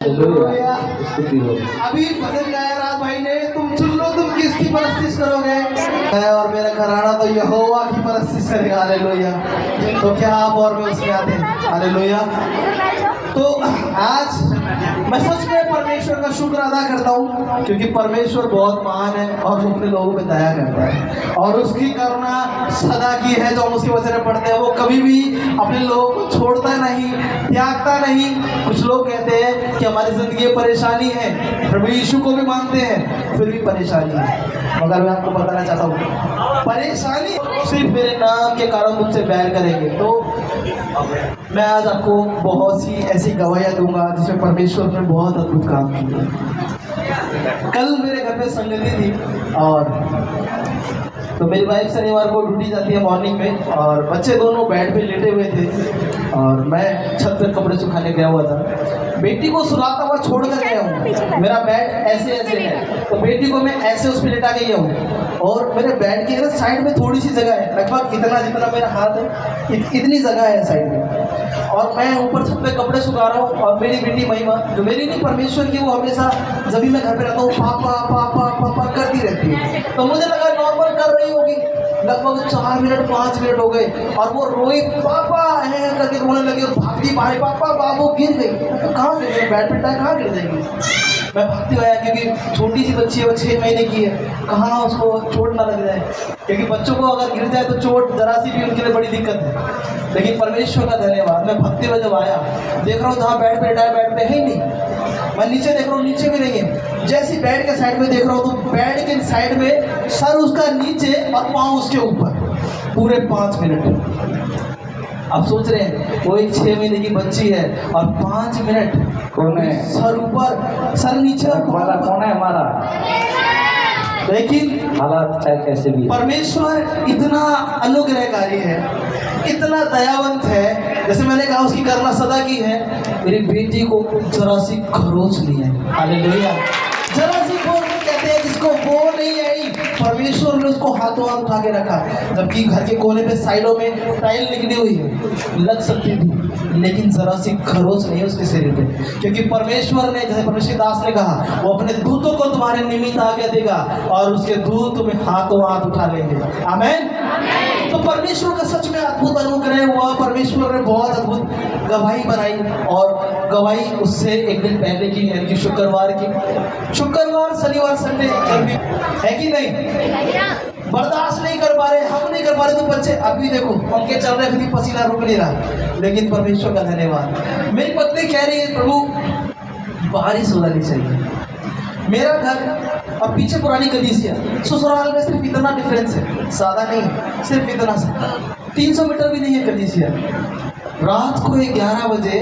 अभी भजन गाया राज भाई ने, तुम सुन लो तुम किसकी परस्तिश करोगे। और मेरा घराना तो यहोवा की परस्तिश करेगा। हालेलुया। तो क्या आप और मैं उसमें आते हैं। हालेलुया। तो आज मैं सच में परमेश्वर का शुक्र अदा करता हूँ, क्योंकि परमेश्वर बहुत महान है और वो अपने लोगों पे दया करता है और उसकी करुणा सदा की है। जो हम उसके वचन में पढ़ते हैं, वो कभी भी अपने लोगों को छोड़ता नहीं, त्यागता नहीं। कुछ लोग कहते हैं कि हमारी जिंदगी में परेशानी है, प्रभु यीशु को भी मानते हैं, फिर भी परेशानी है। मगर मैं आपको बताना चाहता हूँ, परेशानी सिर्फ मेरे नाम के कारण मुझसे बैर करेंगे। तो मैं आज आपको बहुत सी ऐसी गवाहियाँ दूंगा जिसमें परमेश्वर ने बहुत अद्भुत काम किया। कल मेरे घर पे संगति थी और तो मेरी वाइफ शनिवार को ड्यूटी जाती है मॉर्निंग में, और बच्चे दोनों बेड पे लेटे हुए थे और मैं छत पे कपड़े सुखाने गया हुआ था। बेटी को सुलाता हुआ छोड़ कर गया हूँ। मेरा बेड ऐसे ऐसे है, तो बेटी को मैं ऐसे उस पर लेटा के गया हूँ और मेरे बेड की साइड में थोड़ी सी जगह है, लगभग इतना जितना मेरा हाथ है, इतनी जगह है साइड में। और मैं ऊपर छत पे कपड़े सुखा रहा हूँ और मेरी बेटी महिमा, जो मेरी नहीं परमेश्वर की, वो हमेशा जब भी मैं घर पे रहता हूँ पापा पापा पापा करती रहती है। तो मुझे लगा नॉर्मल कर रही होगी। लगभग 4 मिनट 5 मिनट हो गए और वो रोई पापा है करके रोने लगी और भागती बाहर, पापा बाबू गिर गई। तो कहाँ गिर गई, बैड पे कहाँ गिर जाएगी। मैं भागती आया क्योंकि छोटी सी बच्ची है, वो 6 महीने की है, कहाँ उसको चोट ना लग जाए, क्योंकि बच्चों को अगर गिर जाए तो चोट जरा सी भी उनके लिए बड़ी दिक्कत है। लेकिन परमेश्वर का धन्यवाद, मैं भागते हुए जब आया देख रहा हूँ जहाँ बेड पे लेटा है, बेड पे है ही नहीं। मैं नीचे देख रहा हूँ, नीचे भी नहीं है। जैसे बेड के साइड में देख रहा हूँ तो बेड के साइड में सर उसका नीचे और पाँव उसके ऊपर, पूरे 5 मिनट। आप सोच रहे हैं वो एक 6 महीने की बच्ची है और 5 मिनट कौन है, सर ऊपर सर नीचे वाला कौन है हमारा। लेकिन हालात चाहे कैसे भी, परमेश्वर इतना अनुग्रहकारी है, इतना दयावंत है। जैसे मैंने कहा उसकी करुणा सदा की है। मेरी बेटी को जरा सी खरोच ली है। हालेलुया। जरा सी खरोच कहते हैं जिसको वो नहीं आई, परमेश्वर ने उसको हाथों हाथ उठा के रखा। जबकि घर के कोने पे साइडों में टाइल निकली हुई है, लग सकती थी, लेकिन जरा सी खरोच नहीं उसके शरीर पे, क्योंकि परमेश्वर ने, जैसे परमेश्वर दास ने कहा, वो अपने दूतों को तुम्हारे निमित्त आज्ञा देगा और उसके दूत तुम्हें हाथों हाथ उठा लेंगे। आमीन। तो परमेश्वर का सच में अद्भुत अनुग्रह हुआ। परमेश्वर ने बहुत अद्भुत गवाही बनाई और गवाही उससे एक दिन पहले की, यानी कि शुक्रवार की। शुक्रवार शनिवार संडे है कि नहीं, बर्दाश्त नहीं कर पा रहे, हम नहीं कर पा रहे, तो बच्चे अभी देखो पंखे चल रहे, फिर पसीना रुक नहीं रहा। लेकिन परमेश्वर का धन्यवाद, मेरी पत्नी कह रही है प्रभु बारिश हो जानी चाहिए। मेरा घर और पीछे पुरानी कलीसिया, ससुराल में सिर्फ इतना डिफरेंस है, ज़्यादा नहीं, सिर्फ इतना सा, 300 मीटर भी नहीं है कलीसिया। रात को 11 बजे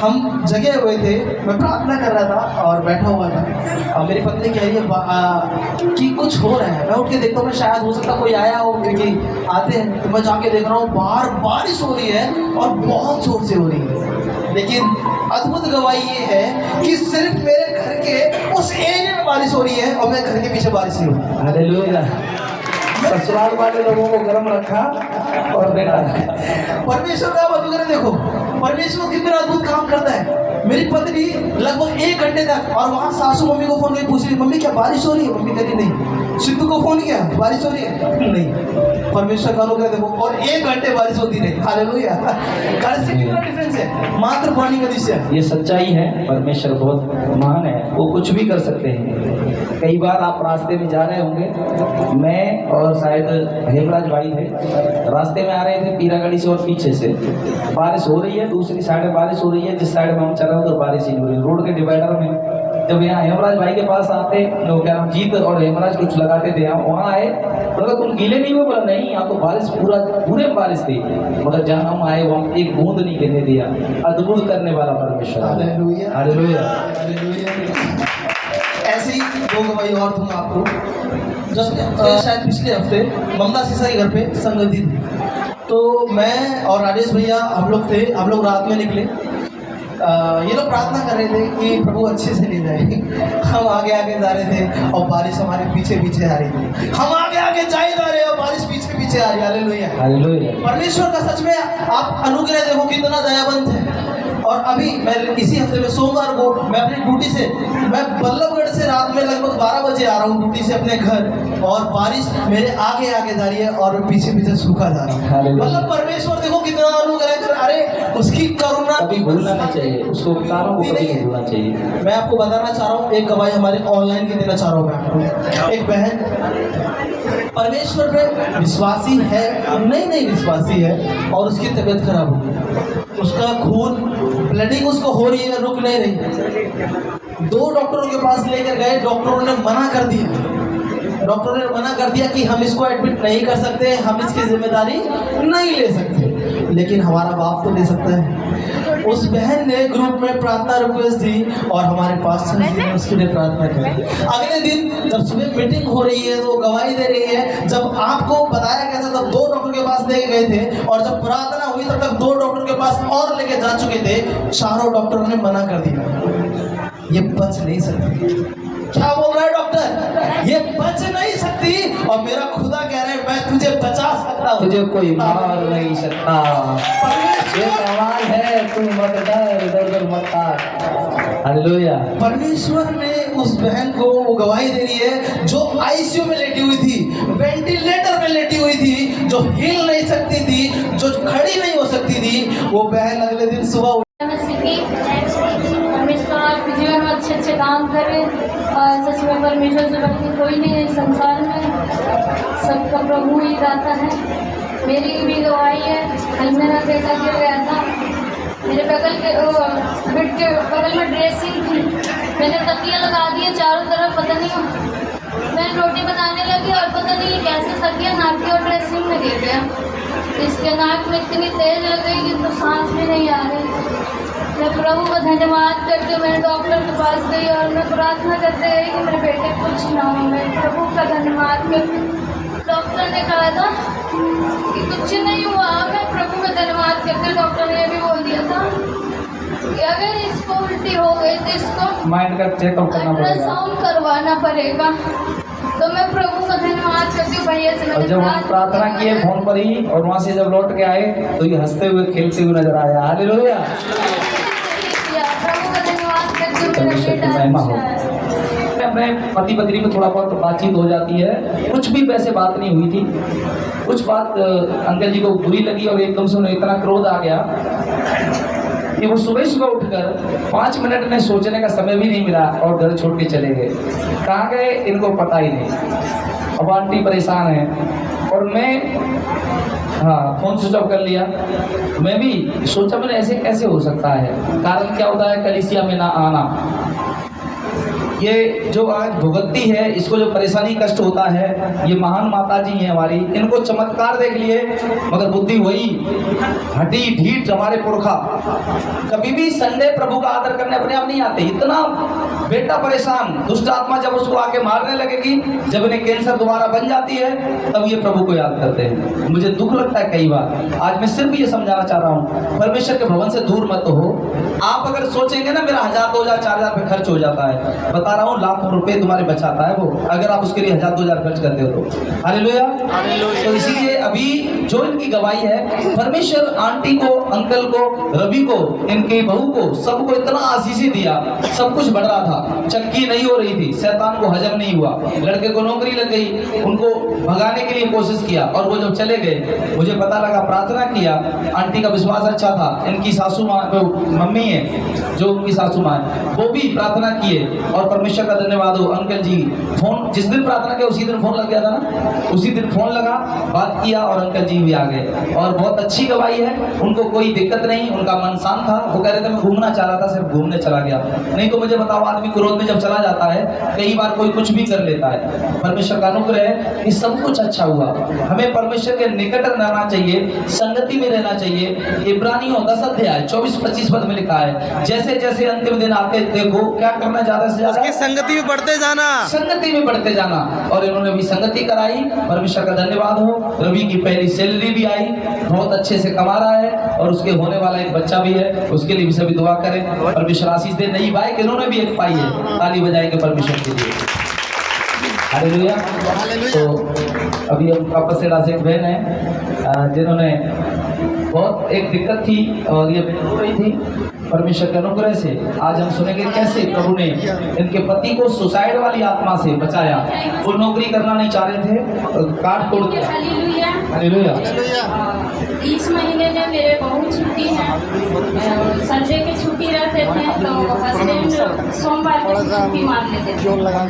हम जगे हुए थे, मैं प्रार्थना कर रहा था और बैठा हुआ था और मेरी पत्नी कह रही है कि कुछ हो रहा है। मैं उठ के देखता हूँ, मैं शायद हो सकता कोई आया हो, क्योंकि आते हैं। तो मैं जाके देख रहा हूँ बाहर बारिश हो रही है और बहुत जोर से हो रही है। लेकिन अद्भुत गवाही ये है कि सिर्फ मेरे घर के उस एरिया में बारिश हो रही है और मेरे घर के पीछे बारिश नहीं हो रही। हालेलुया। ससुराल वाले लोगों को गर्म रखा और बेटा परमेश्वर का अनुग्रह देखो, परमेश्वर कितना अद्भुत काम करता है। मेरी पत्नी लगभग 1 घंटे तक, और वहाँ सासू मम्मी को फोन करके पूछ रही, मम्मी क्या बारिश हो रही है? मम्मी कहती नहीं। सिद्धू को फोन किया, बारिश हो रही है? नहीं। परमेश्वर का अनुग्रह देखो, और 1 घंटे बारिश होती रही। हालेलुया। घर से कितना डिफरेंस है, मात्र पानी का दिशा। ये सच्चाई है, परमेश्वर बहुत महान है, वो कुछ भी कर सकते हैं। कई बार आप रास्ते में जा रहे होंगे, मैं और शायद हेमराज भाई थे, रास्ते में आ रहे थे पीरागढ़ी से और पीछे से बारिश हो रही है, दूसरी साइड में बारिश हो रही है, जिस साइड में हम चल रहे हैं उधर बारिश ही हो रही है। रोड के डिवाइडर में जब यहाँ हेमराज भाई के पास आते, तो क्या नाम जीत और हेमराज कुछ लगाते थे, हम वहाँ आए, बोला तुम गीले नहीं हुए? बोला नहीं, यहाँ तो बारिश पूरे बारिश थी, मगर जहाँ हम आए वहाँ एक बूंद नहीं गिरने दिया। अद्भुत करने वाला परमेश्वर। हालेलुया। हालेलुया। ऐसे ही 2 गवाही और दूंगा आपको। शायद पिछले हफ्ते ममता सीसा के घर पे संगति थी, तो मैं और राजेश भैया हम लोग थे, हम लोग रात में निकले। ये लोग प्रार्थना कर रहे थे कि प्रभु अच्छे से ले जाए। हम आगे आगे जा रहे थे और बारिश हमारे पीछे पीछे आ रही थी। हम आगे आगे जाए जा रहे हैं और बारिश पीछे पीछे आ रही है। हालेलुया। हालेलुया। परमेश्वर का सच में आप अनुग्रह देखो कितना दयावंत है। और अभी मैं इसी हफ्ते में सोमवार को मैं अपनी ड्यूटी से मैं बल्लभगढ़ से रात में लगभग 12 बजे आ रहा हूँ ड्यूटी से अपने घर, और बारिश मेरे आगे आगे जा रही है और पीछे पीछे सूखा जा रहा है। मतलब परमेश्वर देखो कितना अनुग्रह कर, अरे उसकी करुणा कभी भूलना नहीं चाहिए, उसको उपकारों को कभी नहीं भूलना चाहिए। मैं आपको बताना चाह रहा हूँ, एक गवाही हमारे ऑनलाइन की देना चाह रहा हूँ मैं आपको। एक बहन परमेश्वर पे विश्वासी है, नहीं विश्वासी है, और उसकी तबीयत खराब हो गई, उसका खून ब्लडिंग उसको हो रही है, रुक नहीं रही। 2 डॉक्टरों के पास लेकर गए, डॉक्टरों ने मना कर दिया। डॉक्टरों ने मना कर दिया कि हम इसको एडमिट नहीं कर सकते, हम इसकी जिम्मेदारी नहीं ले सकते, लेकिन हमारा बाप तो ले सकता है। उस बहन ने ग्रुप में प्रार्थना रिक्वेस्ट दी और हमारे पास उसके लिए प्रार्थना की। अगले दिन जब सुबह मीटिंग हो रही है तो गवाही दे रही है, जब आपको बताया गया था तब 2 डॉक्टर के पास लेके गए थे, और जब प्रार्थना हुई तब तक 2 डॉक्टर के पास और लेके जा चुके थे। चारों डॉक्टरों ने मना कर दिया, ये बच नहीं सकती। क्या बोल रहा है डॉक्टर, ये बच नहीं सकती, और मेरा खुदा कह रहा है मैं तुझे बचा सकता हूँ, तुझे कोई मार नहीं सकता। ये सवाल है, तू मत डर, इधर मत भाग। हालेलुया। परमेश्वर ने उस बहन को वो गवाही दे रही है जो आईसीयू में लेटी हुई थी, वेंटिलेटर में लेटी हुई थी, जो हिल नहीं सकती थी, जो खड़ी नहीं हो सकती थी, वो बहन अगले दिन सुबह परमेश्वर आपके जीवन में अच्छे काम करे, और सच में परमेश्वर से बढ़ के कोई नहीं है इस संसार में, सबका प्रभु ही दाता है। मेरी भी गवाही है, कल मेरा बेटा गिर गया था, मेरे बगल के बेड के बगल में ड्रेसिंग थी, मैंने तकिया लगा दिया चारों तरफ, पता नहीं मैं रोटी बनाने लगी और पता नहीं कैसे तकिया नाक की और ड्रेसिंग में गिर गया। इसके नाक में इतनी तेज लग गई कि तो सांस भी नहीं आ रही। मैं प्रभु का धन्यवाद करके मैं डॉक्टर के पास गई और मैं प्रार्थना करते गई कि मेरे बेटे कुछ ना हो। मैं प्रभु का धन्यवाद करके डॉक्टर ने कहा था कि कुछ नहीं हुआ। मैं प्रभु का धन्यवाद करके डॉक्टर ने भी बोल दिया था कि अगर इसको उल्टी हो गई तो इसको माइंड का चेकअप करना पड़ेगा, अल्ट्रासाउंड करवाना पड़ेगा। तो मैं प्रभु का धन्यवाद करती हूँ भैया से। और जब हम प्रार्थना किए फोन पर ही, और वहाँ से जब लौट के आए तो ये हंसते हुए खेलते हुए नजर आया। हालेलुया। प्रभु का धन्यवाद करती हूँ, मेरा परमेश्वर की बेटा महिमा हो। अच्छा है। अपने पति पत्नी में थोड़ा बहुत बातचीत हो जाती है, कुछ भी वैसे बात नहीं हुई थी, कुछ बात अंकल जी को बुरी लगी और एकदम से उन्हें इतना क्रोध आ गया कि वो सुबह उठकर 5 मिनट में सोचने का समय भी नहीं मिला और घर छोड़ के चले गए। कहाँ गए इनको पता ही नहीं। अब आंटी परेशान है और मैं फोन स्विच ऑफ कर लिया। मैं भी सोचा मैंने ऐसे कैसे हो सकता है, कारण क्या होता है कलीसिया में ना आना। ये जो आज भुगतती है, इसको जो परेशानी कष्ट होता है, ये महान माता जी हैं हमारी, इनको चमत्कार देख लिए मगर बुद्धि वही हटी ढीठ हमारे पुरखा। कभी भी संडे प्रभु का आदर करने अपने आप नहीं आते। इतना बेटा परेशान, दुष्ट आत्मा जब उसको आके मारने लगेगी, जब इन्हें कैंसर दोबारा बन जाती है, तब ये प्रभु को याद करते हैं। मुझे दुख लगता है कई बार। आज मैं सिर्फ ये समझाना चाह रहा हूँ, परमेश्वर के भवन से दूर मत हो। आप अगर सोचेंगे ना मेरा 1000, 2000, 4000 पे खर्च हो जाता है, बता रहा हूँ लाखों रुपए तुम्हारे बचाता है वो, अगर आप उसके लिए 1000, 2000 खर्च करते हो तो। हालेलुया। तो इसीलिए अभी जो इनकी गवाही है, परमेश्वर आंटी को, अंकल को, रवि को, इनकी बहू को, सबको इतना आशीष दिया। सब कुछ बढ़ रहा था, चक्की नहीं हो रही थी, शैतान को हजम नहीं हुआ, लड़के को नौकरी लग गई, उनको भगाने के लिए कोशिश किया और वो जब चले गए, मुझे पता लगा, प्रार्थना किया, आंटी का विश्वास अच्छा था। इनकी सासू माँ मम्मी है जो उनकी सासू माँ है, वो भी प्रार्थना किए और परमेश्वर का धन्यवाद हो। अंकल जी फोन जिस दिन प्रार्थना किया उसी दिन फोन लग गया था ना, उसी दिन फोन लगा, बात किया और अंकल जी भी आ गए। और बहुत अच्छी गवाही है, उनको कोई दिक्कत नहीं, उनका मन शांत था। वो कह रहे थे मैं घूमना चाह रहा था, सिर्फ घूमने चला गया। नहीं तो मुझे बताओ, आदमी क्रोध में जब चला जाता है, कई बार कोई कुछ भी कर लेता है। परमेश्वर का अनुग्रह है कि सब कुछ अच्छा हुआ। हमें परमेश्वर के निकट रहना चाहिए, संगति में रहना चाहिए। इब्रानियों 10 अध्याय 24-25 पद में लिखा है, जैसे जैसे अंतिम दिन आते देखो क्या करना, ज्यादा से ज्यादा संगति में बढ़ते जाना, संगति में बढ़ते जाना। और इन्होंने भी संगति कराई, परमेश्वर का धन्यवाद हो। रवि की पहली सैलरी भी आई, बहुत अच्छे से कमा रहा है और उसके होने वाला एक बच्चा भी है, उसके लिए भी सभी दुआ करें, परमेश्वर आशीष दे। नई बाइक इन्होंने भी एक पाई है, ताली बजाएंगे परमेश्वर के लिए। हालेलुया। तो अभी हम कापसेड़ा से एक बहन है जिन्होंने बहुत एक दिक्कत थी और ये रो रही थी, परमेश्वर के अनुग्रह से आज हम सुनेंगे कैसे प्रभु ने इनके पति को सुसाइड वाली आत्मा से बचाया। वो नौकरी करना नहीं चाह रहे थे, काट तोड़ के। हालेलुया। हालेलुया। इस महीने में मेरे बहुत छुट्टी है, संडे की छुट्टी रहते थे तो हस्बैंड सोमवार की छुट्टी मार लेते थे,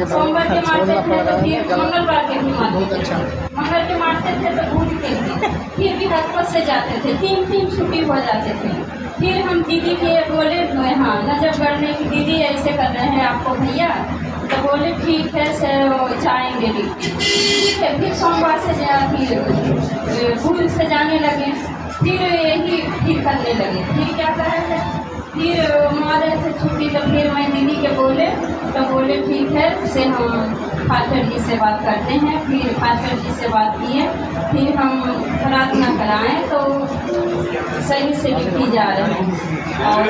सोमवार के मारते थे तो फिर मंगलवार के भी मारते थे, मंगल के मारते थे तो भूल के फिर भी हकपत से जाते थे, 3 छुट्टी हो जाते थे। फिर हम दीदी के बोले हाँ नजफगढ़ में कि दीदी ऐसे कर रहे हैं आपको भैया, तो बोले ठीक है सर जाएंगे भी। ठीक है, फिर सोमवार से फिर भूल से जाने लगे, फिर यही फिर करने लगे। फिर क्या कर रहे थे, फिर मारे से छुट्टी तो फिर मैं दीदी के बोले तो बोले ठीक है से हम फादर जी से बात करते हैं। फिर फादर जी से बात किए, फिर हम प्रार्थना कराएं तो सही से लिखी जा रहे हैं। और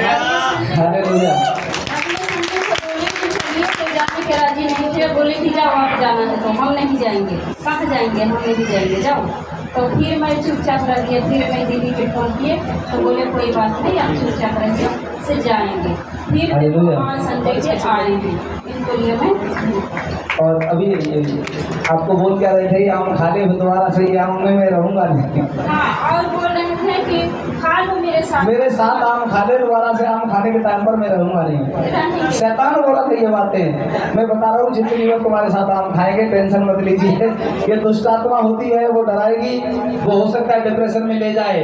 हालेलुया। कोई जाने के राजी नहीं थे, बोले कि जाओ आप जाना है तो हम नहीं जाएंगे, कहाँ जाएंगे, हम नहीं जाएंगे, जाओ। तो फिर मैं चुपचाप रह गया। फिर मैं दीदी के फोन किए तो बोले कोई बात नहीं आप चुपचाप रहिए से जाएंगे। फिर संडे के आएंगे, इनको लिए मैं। और अभी आपको बोल क्या रहे थे, आम खा ले दोबारा से, आम में मैं रहूँगा नहीं। हाँ, और बोल रहे थे कि खा लो मेरे साथ आम खा ले, दोबारा से आम खाने के टाइम पर मैं रहूँगा नहीं। शैतान बोला था ये बातें, मैं बता रहा हूँ जितनी लोग तुम्हारे साथ आम खाएंगे टेंशन मत लीजिए। ये दुष्ट आत्मा होती है, वो डराएगी, वो हो सकता है डिप्रेशन में ले जाए।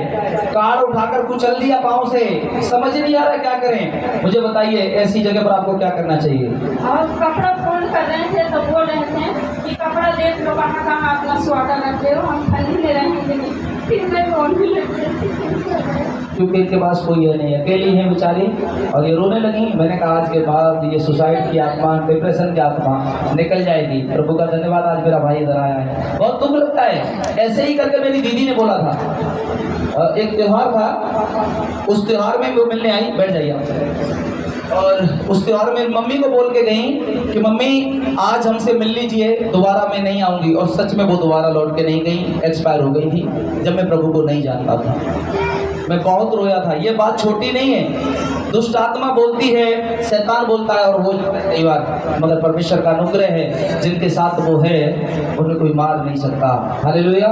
कार उठाकर कुचल दिया पाँव से, समझ नहीं आ रहा क्या करें। मुझे बताइए ऐसी जगह पर आपको क्या करना चाहिए। और कपड़ा फोल्ड कर रहे थे तो बोल रहे थे कि कपड़ा देख लो कहाँ कहाँ अपना स्वागत करते हो, हम ठंडी में रहेंगे। फिर मैं रोने लगी क्योंकि इनके पास कोई है नहीं, अकेली है बेचारी, और ये रोने लगी। मैंने कहा आज के बाद ये सुसाइड की आत्मा, डिप्रेशन की आत्मा निकल जाएगी। प्रभु का धन्यवाद, आज मेरा भाई इधर आया है। बहुत दुख लगता है, ऐसे ही करके मेरी दीदी ने बोला था। एक त्योहार था, उस त्योहार में वो मिलने आई, बैठ जाइए आप। और उस त्योहार में मम्मी को बोल के गई कि मम्मी आज हमसे मिल लीजिए, दोबारा मैं नहीं आऊँगी। और सच में वो दोबारा लौट के नहीं गई, एक्सपायर हो गई थी जब मैं प्रभु को नहीं जानता था। मैं बहुत रोया था। ये बात छोटी नहीं है, दुष्ट आत्मा बोलती है, शैतान बोलता है और वो कई बार, मगर परमेश्वर का अनुग्रह है, जिनके साथ वो है उन्हें कोई मार नहीं सकता। हालेलुया।